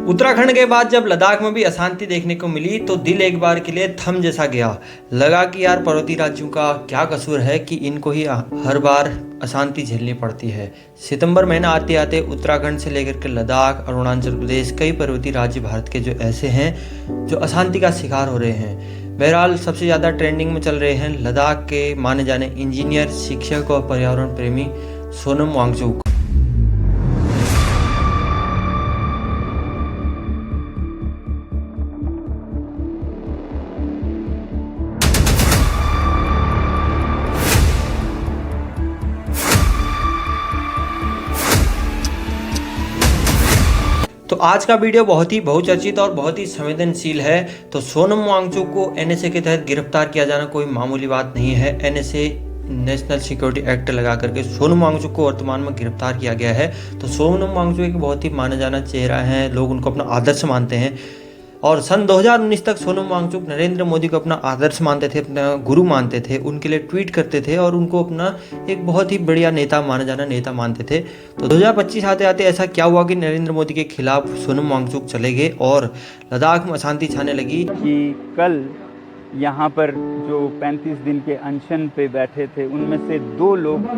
उत्तराखंड के बाद जब लद्दाख में भी अशांति देखने को मिली तो दिल एक बार के लिए थम जैसा गया। लगा कि यार पर्वतीय राज्यों का क्या कसूर है कि इनको ही हर बार अशांति झेलनी पड़ती है। सितंबर महीना आते आते उत्तराखंड से लेकर के लद्दाख, अरुणाचल प्रदेश, कई पर्वतीय राज्य भारत के जो ऐसे हैं जो अशांति का शिकार हो रहे हैं। बहरहाल सबसे ज़्यादा ट्रेंडिंग में चल रहे हैं लद्दाख के माने जाने इंजीनियर, शिक्षक और पर्यावरण प्रेमी सोनम वांगचुक। तो आज का वीडियो बहुत ही बहुचर्चित और बहुत ही संवेदनशील है। तो सोनम वांगचुक को एनएसए के तहत गिरफ्तार किया जाना कोई मामूली बात नहीं है। एनएसए नेशनल सिक्योरिटी एक्ट लगा करके सोनम वांगचुक को वर्तमान में गिरफ्तार किया गया है। तो सोनम वांगचुक एक बहुत ही माना जाना चेहरा है, लोग उनको अपना आदर्श मानते हैं और सन 2019 तक सोनम वांगचुक नरेंद्र मोदी को अपना आदर्श मानते थे, अपना गुरु मानते थे, उनके लिए ट्वीट करते थे और उनको अपना एक बहुत ही बढ़िया नेता माना जाना नेता मानते थे। तो 2025 आते आते ऐसा क्या हुआ कि नरेंद्र मोदी के खिलाफ सोनम वांगचुक चले गए और लद्दाख में अशांति छाने लगी कि कल यहाँ पर जो 35 दिन के अनशन पे बैठे थे उनमें से 2 लोग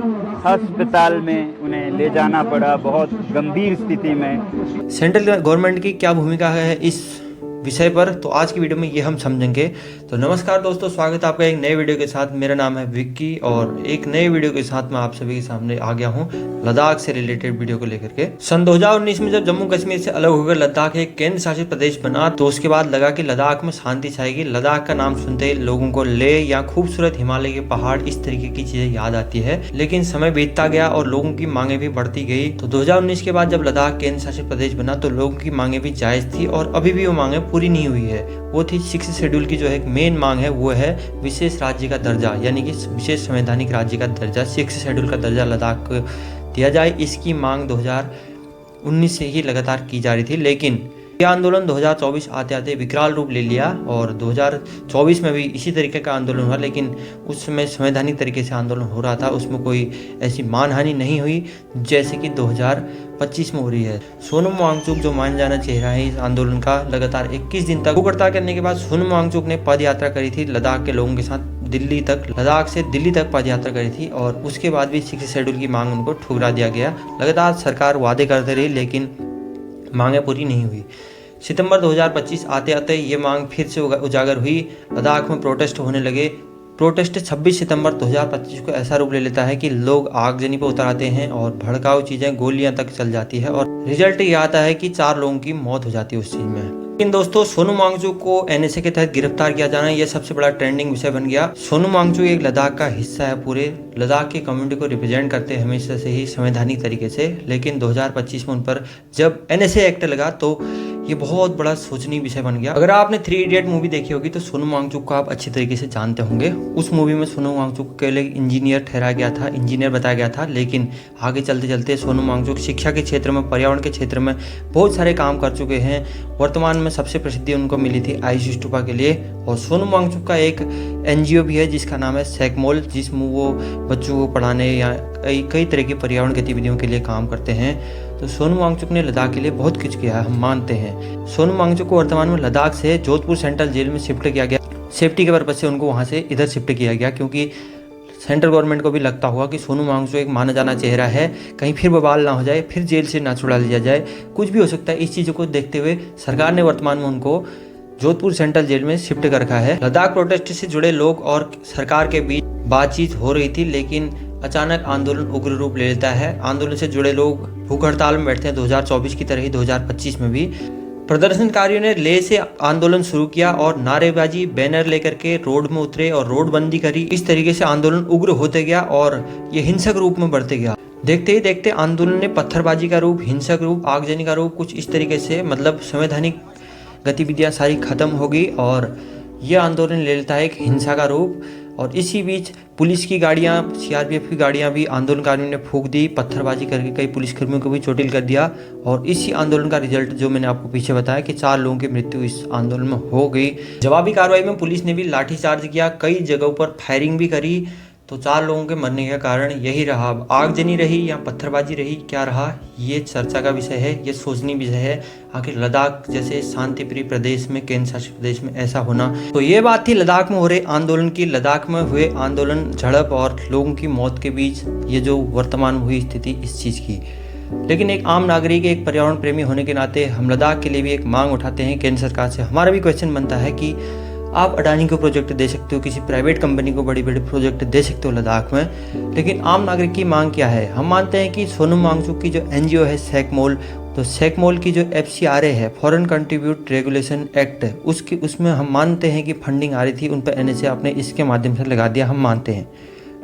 अस्पताल में उन्हें ले जाना पड़ा बहुत गंभीर स्थिति में। सेंट्रल गवर्नमेंट की क्या भूमिका है इस विषय पर, तो आज की वीडियो में ये हम समझेंगे। तो नमस्कार दोस्तों, स्वागत है आपका एक नए वीडियो के साथ। मेरा नाम है विक्की और एक नए वीडियो के साथ मैं आप सभी के सामने आ गया हूँ लद्दाख से रिलेटेड वीडियो को लेकर के। सन 2019 में जब जम्मू कश्मीर से अलग होकर लद्दाख एक केंद्र शासित प्रदेश बना तो उसके बाद लगा कि लद्दाख में शांति छाएगी। लद्दाख का नाम सुनते ही लोगों को लेह या खूबसूरत हिमालय के पहाड़ इस तरीके की चीजें याद आती है। लेकिन समय बीतता गया और लोगों की मांगे भी बढ़ती गई। तो 2019 के बाद जब लद्दाख केंद्र शासित प्रदेश बना तो लोगों की मांगे भी जायज थी और अभी भी वो मांगे पूरी नहीं हुई है। वो थी 6 शेड्यूल की जो एक मेन मांग है वो है विशेष राज्य का दर्जा, यानी कि विशेष संवैधानिक राज्य का दर्जा, 6 शेड्यूल का दर्जा लद्दाख को दिया जाए। इसकी मांग 2019 से ही लगातार की जा रही थी, लेकिन यह आंदोलन 2024 आते आते विकराल रूप ले लिया और 2024 में भी इसी तरीके का आंदोलन हुआ। लेकिन उस समय संवैधानिक तरीके से आंदोलन हो रहा था, उसमें कोई ऐसी मानहानि नहीं हुई जैसे कि 2025 में हो रही है। सोनम वांगचुक जो मान जाना चेहरा है इस आंदोलन का, लगातार 21 दिन तक भूख हड़ताल करने के बाद सोनम वांगचुक ने पद यात्रा करी थी लद्दाख के लोगों के साथ दिल्ली तक। लद्दाख से दिल्ली तक पद यात्रा करी थी और उसके बाद भी 6 शेड्यूल की मांग उनको ठुकरा दिया गया। लगातार सरकार वादे करते रही लेकिन मांगे पूरी नहीं हुई। सितंबर 2025 आते आते ये मांग फिर से उजागर हुई। लद्दाख में प्रोटेस्ट होने लगे। प्रोटेस्ट 26 सितंबर 2025 को ऐसा रूप ले लेता है कि लोग आगजनी पर उतर आते हैं और भड़काऊ चीजें, गोलियां तक चल जाती है और रिजल्ट ये आता है कि 4 लोगों की मौत हो जाती है उस चीज में। लेकिन दोस्तों, सोनम वांगचुक को एनएसए के तहत गिरफ्तार किया जाना यह सबसे बड़ा ट्रेंडिंग विषय बन गया। सोनम वांगचुक एक लद्दाख का हिस्सा है, पूरे लद्दाख की कम्युनिटी को रिप्रेजेंट करते हैं हमेशा से ही संवैधानिक तरीके से। लेकिन 2025 में उन पर जब एनएसए एक्ट लगा तो ये बहुत बड़ा सोचनीय विषय बन गया। अगर आपने 3 इडियट मूवी देखी होगी तो सोनम वांगचुक को आप अच्छी तरीके से जानते होंगे। उस मूवी में सोनम वांगचुक के लिए इंजीनियर ठहराया गया था, इंजीनियर बताया गया था, लेकिन आगे चलते चलते सोनम वांगचुक शिक्षा के क्षेत्र में, पर्यावरण के क्षेत्र में बहुत सारे काम कर चुके हैं। वर्तमान में सबसे प्रसिद्धि उनको मिली थी आयुष स्तूपा के लिए। और सोनम वांगचुक का एक एनजीओ भी है जिसका नाम है सैकमोल, जिसमें वो बच्चों को पढ़ाने या कई तरह की पर्यावरण गतिविधियों के लिए काम करते हैं। तो सोनम वांगचुक ने लद्दाख के लिए बहुत कुछ किया है, हम मानते हैं। सोनम वांगचुक को वर्तमान में लद्दाख से जोधपुर सेंट्रल जेल में शिफ्ट किया गया। सेफ्टी के पर्पज से उनको वहाँ से इधर शिफ्ट किया गया क्योंकि सेंट्रल गवर्नमेंट को भी लगता हुआ कि सोनम वांगचुक एक माना जाना चेहरा है, कहीं फिर बवाल ना हो जाए, फिर जेल से ना छुड़ा लिया जाए, कुछ भी हो सकता है। इस चीज़ों को देखते हुए सरकार ने वर्तमान में उनको जोधपुर सेंट्रल जेल में शिफ्ट कर रखा है। लद्दाख प्रोटेस्ट से जुड़े लोग और सरकार के बीच बातचीत हो रही थी, लेकिन अचानक आंदोलन उग्र रूप ले लेता है। आंदोलन से जुड़े लोग भूख हड़ताल में बैठते हैं 2024 की तरह ही 2025 में भी। प्रदर्शनकारियों ने लेह से आंदोलन शुरू किया और नारेबाजी, बैनर लेकर के रोड में उतरे और रोड बंदी करी। इस तरीके से आंदोलन उग्र होते गया और ये हिंसक रूप में बढ़ते गया। देखते ही देखते आंदोलन ने पत्थरबाजी का रूप, हिंसक रूप, आगजनी का रूप, कुछ इस तरीके से, मतलब संवैधानिक गतिविधियां सारी खत्म हो गई और यह आंदोलन ले लेता है एक हिंसा का रूप। और इसी बीच पुलिस की गाड़ियां, सीआरपीएफ की गाड़ियां भी आंदोलनकारियों ने फूंक दी, पत्थरबाजी करके कई पुलिसकर्मियों को भी चोटिल कर दिया। और इसी आंदोलन का रिजल्ट जो मैंने आपको पीछे बताया कि 4 लोगों की मृत्यु इस आंदोलन में हो गई। जवाबी कार्रवाई में पुलिस ने भी लाठीचार्ज किया, कई जगहों पर फायरिंग भी करी। तो 4 लोगों के मरने का कारण यही रहा। अब आगजनी रही या पत्थरबाजी रही, क्या रहा, ये चर्चा का विषय है, ये सोचनीय विषय है। आखिर लद्दाख जैसे शांतिप्रिय प्रदेश में, केंद्र शासित प्रदेश में ऐसा होना। तो ये बात थी लद्दाख में हो रहे आंदोलन की। लद्दाख में हुए आंदोलन, झड़प और लोगों की मौत के बीच ये जो वर्तमान में हुई स्थिति इस चीज़ की। लेकिन एक आम नागरिक, एक पर्यावरण प्रेमी होने के नाते हम लद्दाख के लिए भी एक मांग उठाते हैं केंद्र सरकार से। हमारा भी क्वेश्चन बनता है कि आप अडानी को प्रोजेक्ट दे सकते हो, किसी प्राइवेट कंपनी को बड़ी बड़ी प्रोजेक्ट दे सकते हो लद्दाख में, लेकिन आम नागरिक की मांग क्या है। हम मानते हैं कि सोनम वांगचुक की जो एनजीओ है सैकमोल, तो सैकमोल की जो FCRA है, फॉरेन कंट्रीब्यूट रेगुलेशन एक्ट, उसमें हम मानते हैं कि फंडिंग आ रही थी, उन पर NHA आपने इसके माध्यम से लगा दिया, हम मानते हैं।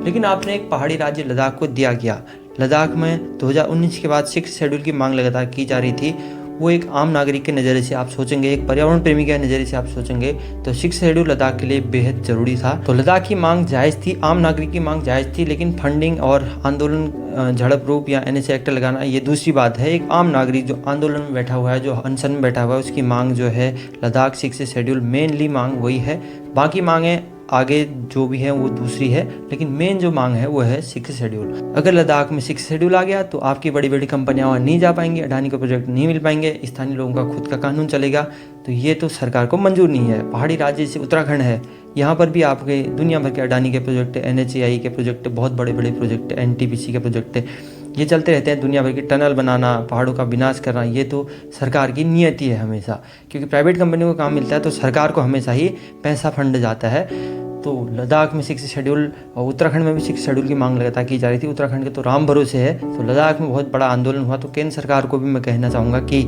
लेकिन आपने एक पहाड़ी राज्य लद्दाख को दिया गया। लद्दाख में 2019 के बाद 6 शेड्यूल की मांग लगातार की जा रही थी। वो एक आम नागरिक के नज़रिए से आप सोचेंगे, एक पर्यावरण प्रेमी के नज़रिए से आप सोचेंगे तो 6 शेड्यूल लद्दाख के लिए बेहद ज़रूरी था। तो लद्दाख की मांग जायज़ थी, आम नागरिक की मांग जायज़ थी, लेकिन फंडिंग और आंदोलन झड़प रूप या NHA एक्ट लगाना ये दूसरी बात है। एक आम नागरिक जो आंदोलन में बैठा हुआ है, जो अनशन में बैठा हुआ है, उसकी मांग जो है लद्दाख 6 शेड्यूल मेनली मांग वही है। बाकी मांगें आगे जो भी है वो दूसरी है, लेकिन मेन जो मांग है वो है 6 शेड्यूल। अगर लद्दाख में 6 शेड्यूल आ गया तो आपकी बड़ी बड़ी कंपनियां वहाँ नहीं जा पाएंगी, अडानी को प्रोजेक्ट नहीं मिल पाएंगे, स्थानीय लोगों का खुद का कानून चलेगा। तो ये तो सरकार को मंजूर नहीं है। पहाड़ी राज्य से उत्तराखंड है, यहाँ पर भी आपके दुनिया भर के अडानी के प्रोजेक्ट, NHAI के प्रोजेक्ट, बहुत बड़े बड़े प्रोजेक्ट, NTPC के प्रोजेक्ट ये चलते रहते हैं। दुनिया भर की टनल बनाना, पहाड़ों का विनाश करना, ये तो सरकार की नियति है हमेशा, क्योंकि प्राइवेट कंपनी को काम मिलता है तो सरकार को हमेशा ही पैसा फंड जाता है। तो लद्दाख में 6 शेड्यूल और उत्तराखंड में भी 6 शेड्यूल की मांग लगातार की जा रही थी। उत्तराखंड के तो राम भरोसे है, तो लद्दाख में बहुत बड़ा आंदोलन हुआ। तो केंद्र सरकार को भी मैं कहना चाहूँगा कि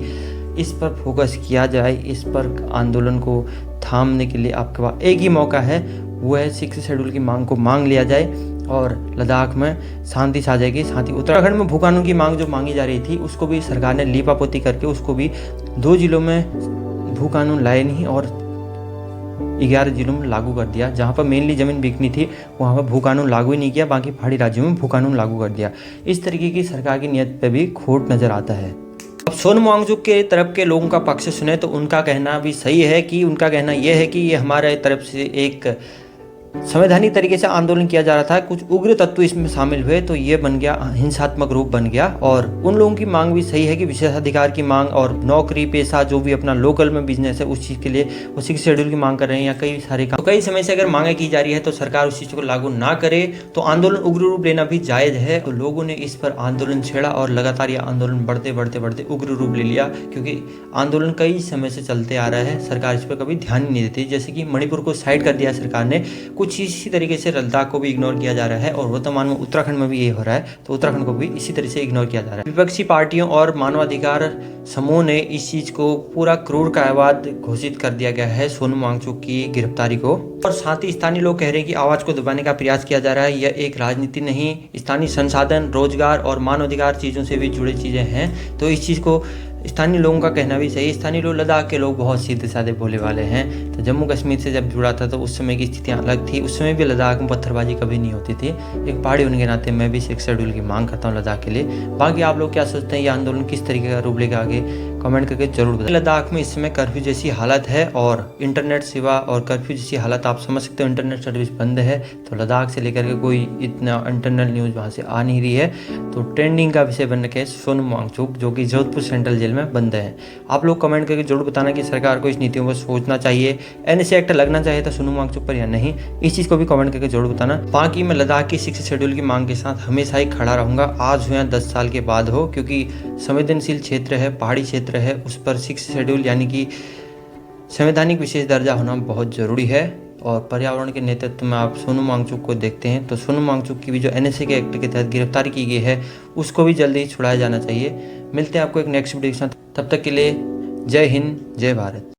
इस पर फोकस किया जाए, इस पर आंदोलन को थामने के लिए आपके पास एक ही मौका है, वो है 6 शेड्यूल की मांग को मांग लिया जाए और लद्दाख में शांति छा जाएगी। साथ ही उत्तराखंड में भू कानून की मांग जो मांगी जा रही थी उसको भी सरकार ने लीपापोती करके उसको भी 2 जिलों में भू कानून लाए नहीं और 11 जिलों में लागू कर दिया। जहाँ पर मेनली ज़मीन बिकनी थी वहाँ पर भू कानून लागू ही नहीं किया, बाकी पहाड़ी राज्यों में भू कानून लागू कर दिया। इस तरीके की सरकार की नीयत पे भी खोट नज़र आता है। अब सोनम वांगचुक के तरफ के लोगों का पक्ष सुने तो उनका कहना भी सही है कि उनका कहना यह है कि ये हमारे तरफ से एक संवैधानिक तरीके से आंदोलन किया जा रहा था, कुछ उग्र तत्व इसमें शामिल हुए तो ये बन गया हिंसात्मक रूप बन गया। और उन लोगों की मांग भी सही है कि विशेषाधिकार की मांग और नौकरी पेशा जो भी अपना लोकल में बिजनेस है उस चीज़ के लिए वो 6 शेड्यूल की मांग कर रहे हैं या कई सारे काम। तो कई समय से अगर मांगे की जा रही है तो सरकार उस चीज़ को लागू ना करे तो आंदोलन उग्र रूप लेना भी जायज़ है। तो लोगों ने इस पर आंदोलन छेड़ा और लगातार यह आंदोलन बढ़ते उग्र रूप ले लिया, क्योंकि आंदोलन कई समय से चलते आ रहा है, सरकार इस पर कभी ध्यान नहीं देती। जैसे कि मणिपुर को साइड कर दिया सरकार ने, कुछ इसी तरीके से लद्दाख को भी इग्नोर किया जा रहा है और वर्तमान में उत्तराखंड में भी ये हो रहा है, तो उत्तराखंड को भी इसी तरह से इग्नोर किया जा रहा है। विपक्षी पार्टियों और मानवाधिकार समूह ने इस चीज को पूरा क्रूर कायवाद घोषित कर दिया गया है सोनम वांगचुक की गिरफ्तारी को। और साथ ही स्थानीय लोग कह रहे हैं कि आवाज को दबाने का प्रयास किया जा रहा है। यह एक राजनीति नहीं, स्थानीय संसाधन, रोजगार और मानवाधिकार चीजों से भी जुड़ी चीजें हैं। तो इस चीज को स्थानीय लोगों का कहना भी सही। स्थानीय लोग, लद्दाख के लोग बहुत सीधे साधे भोले वाले हैं। तो जम्मू कश्मीर से जब जुड़ा था तो उस समय की स्थितियाँ अलग थी। उस समय भी लद्दाख में पत्थरबाजी कभी नहीं होती थी। एक पहाड़ी होने के नाते मैं भी 6 शेड्यूल की मांग करता हूँ लद्दाख के लिए। बाकी आप लोग क्या सोचते हैं, ये आंदोलन किस तरीके का रूप लेगा आगे, कमेंट करके जरूर बताएं। लद्दाख में इस समय कर्फ्यू जैसी हालत है और इंटरनेट सेवा और कर्फ्यू जैसी हालत आप समझ सकते हो, इंटरनेट सर्विस बंद है। तो लद्दाख से लेकर के कोई इतना इंटरनल न्यूज़ वहाँ से आ नहीं रही है। तो ट्रेंडिंग का विषय बन रखे सोनम वांगचुक, जो कि जोधपुर सेंट्रल जेल में बंद है। आप लोग कमेंट करके जरूर बताना कि सरकार को इस नीतियों पर सोचना चाहिए, NHA एक्ट लगना चाहिए था सोनम वांगचुक पर या नहीं। इस चीज़ को भी कमेंट करके जरूर बताना। बाकी मैं लद्दाख की 6 शेड्यूल की मांग के साथ हमेशा ही खड़ा रहूँगा, आज हो या 10 साल के बाद हो, क्योंकि संवेदनशील क्षेत्र है, पहाड़ी क्षेत्र है, उस पर 6 शेड्यूल यानी कि संवैधानिक विशेष दर्जा होना बहुत ज़रूरी है। और पर्यावरण के नेतृत्व में आप सोनम वांगचुक को देखते हैं, तो सोनम वांगचुक की भी जो NHA के एक्ट के तहत गिरफ्तारी की गई है उसको भी जल्दी ही छुड़ाया जाना चाहिए। मिलते हैं आपको एक नेक्स्ट वीडियो के साथ, तब तक के लिए जय हिंद, जय भारत।